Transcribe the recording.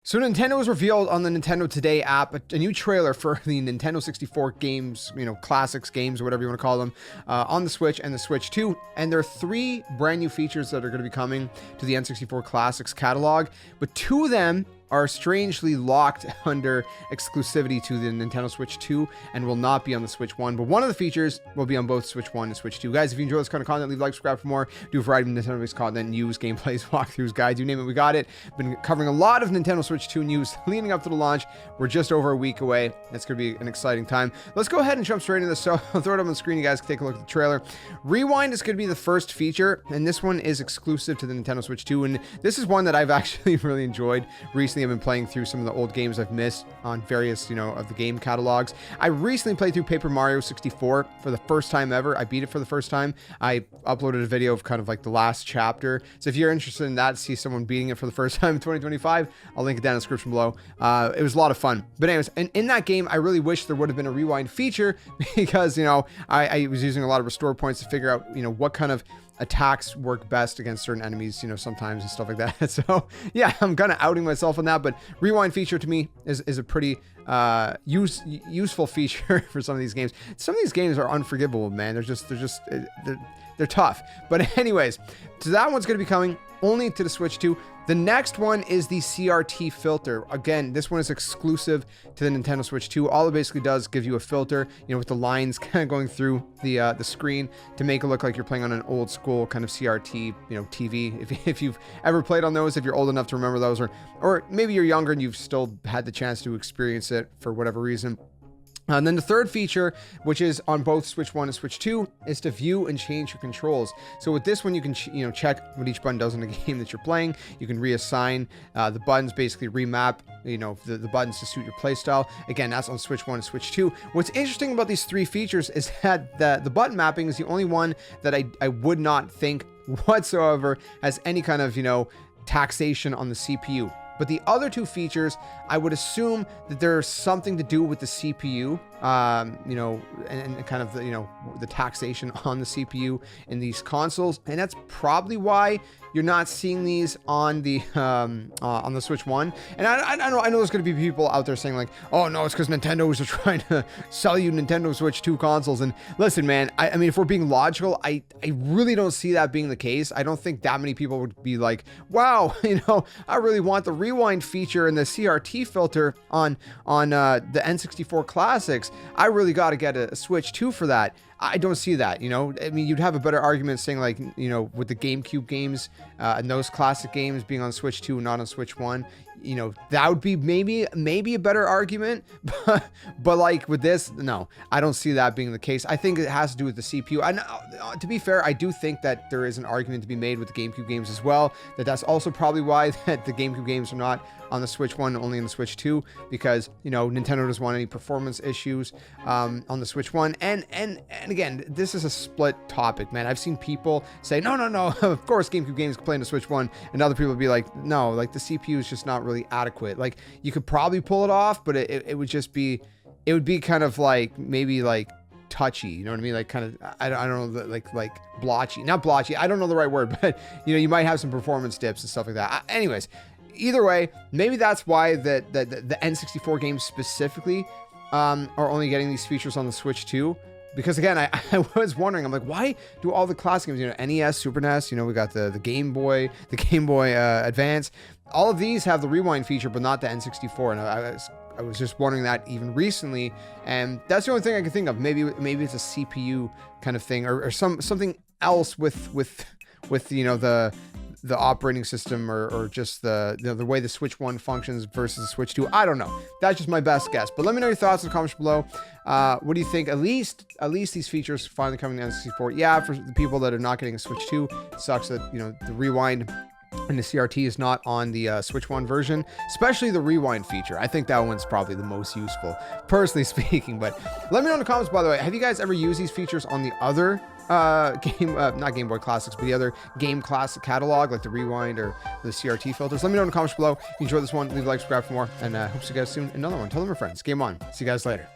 So Nintendo has revealed on the Nintendo Today app a new trailer for the Nintendo 64 games, classics games, or whatever you want to call them, on the Switch and the Switch 2. And there are 3 brand new features that are going to be coming to the N64 Classics catalog, but 2 of them are strangely locked under exclusivity to the Nintendo Switch 2 and will not be on the Switch 1. But one of the features will be on both Switch 1 and Switch 2. Guys, if you enjoy this kind of content, leave a like, subscribe for more. Do a variety of Nintendo-based content, news, gameplays, walkthroughs, guides, you name it, we got it. Been covering a lot of Nintendo Switch 2 news leading up to the launch. We're just over a week away. It's going to be an exciting time. Let's go ahead and jump straight into this. So I'll throw it up on the screen. You guys can take a look at the trailer. Rewind is going to be the first feature, and this one is exclusive to the Nintendo Switch 2. And this is one that I've actually really enjoyed. Recently, I've been playing through some of the old games I've missed on various, of the game catalogs. I recently played through Paper Mario 64 for the first time ever. I beat it for the first time. I uploaded a video of kind of like the last chapter. So if you're interested in that, see someone beating it for the first time in 2025, I'll link it down in the description below. It was a lot of fun. But anyways, and in that game, I really wish there would have been a rewind feature because, I was using a lot of restore points to figure out, what kind of attacks work best against certain enemies, sometimes and stuff like that. So yeah, I'm kind of outing myself on that, but rewind feature to me is a pretty useful feature for some of these games. Some of these games are unforgivable, man. They're tough. But anyways, so that one's going to be coming only to the Switch 2. The next one is the CRT Filter. Again, this one is exclusive to the Nintendo Switch 2. All it basically does is give you a filter, with the lines kind of going through the screen to make it look like you're playing on an old school kind of CRT, TV. If you've ever played on those, if you're old enough to remember those, or maybe you're younger and you've still had the chance to experience it for whatever reason. And then the third feature, which is on both Switch 1 and Switch 2, is to view and change your controls. So with this one, you can check what each button does in the game that you're playing. You can reassign the buttons, basically remap the buttons to suit your playstyle. Again, that's on Switch 1 and Switch 2. What's interesting about these 3 features is that the button mapping is the only one that I would not think whatsoever has any kind of taxation on the CPU. But the other 2 features, I would assume that there's something to do with the CPU, and kind of the taxation on the CPU in these consoles, and that's probably why you're not seeing these on the Switch 1. And I know there's going to be people out there saying like, oh no, it's because Nintendo's are trying to sell you Nintendo Switch 2 consoles. And listen, man, I mean, if we're being logical, I really don't see that being the case. I don't think that many people would be like, wow, I really want the rewind feature and the CRT filter on the N64 classics. I really got to get a Switch 2 for that. I don't see that, I mean, you'd have a better argument saying like, with the GameCube games and those classic games being on Switch 2 and not on Switch 1, that would be maybe a better argument, but like with this, no, I don't see that being the case. I think it has to do with the CPU. And to be fair, I do think that there is an argument to be made with the GameCube games as well, that's also probably why that the GameCube games are not on the Switch 1, only on the Switch 2, because, Nintendo doesn't want any performance issues on the Switch 1. And again, this is a split topic, man. I've seen people say, no, of course GameCube games can play on the Switch 1, and other people be like, no, like the CPU is just not really adequate. Like, you could probably pull it off, but it would just be, it would be kind of like, maybe like touchy, you know what I mean? Like kind of, I don't know, like blotchy, not blotchy. I don't know the right word, but you might have some performance dips and stuff like that. Anyways, either way, maybe that's why the N64 games specifically are only getting these features on the Switch 2. Because again, I was wondering, I'm like, why do all the classic games, NES, Super NES, we got the Game Boy, Advance, all of these have the rewind feature, but not the N64. And I was just wondering that even recently, and that's the only thing I can think of. Maybe it's a CPU kind of thing, or something else with the operating system, or just the way the Switch 1 functions versus the Switch 2. I don't know. That's just my best guess. But let me know your thoughts in the comments below. What do you think? At least these features finally coming to N64. Yeah, for the people that are not getting a Switch 2, it sucks that the rewind and the CRT is not on the Switch 1 version, especially the rewind feature. I think that one's probably the most useful, personally speaking. But let me know in the comments, by the way, have you guys ever used these features on the other not Game Boy Classics, but the other game classic catalog, like the rewind or the CRT filters? Let me know in the comments below. If you enjoyed this one, leave a like, subscribe for more, and hope to see you guys soon in another one. Tell them your friends. Game on. See you guys later.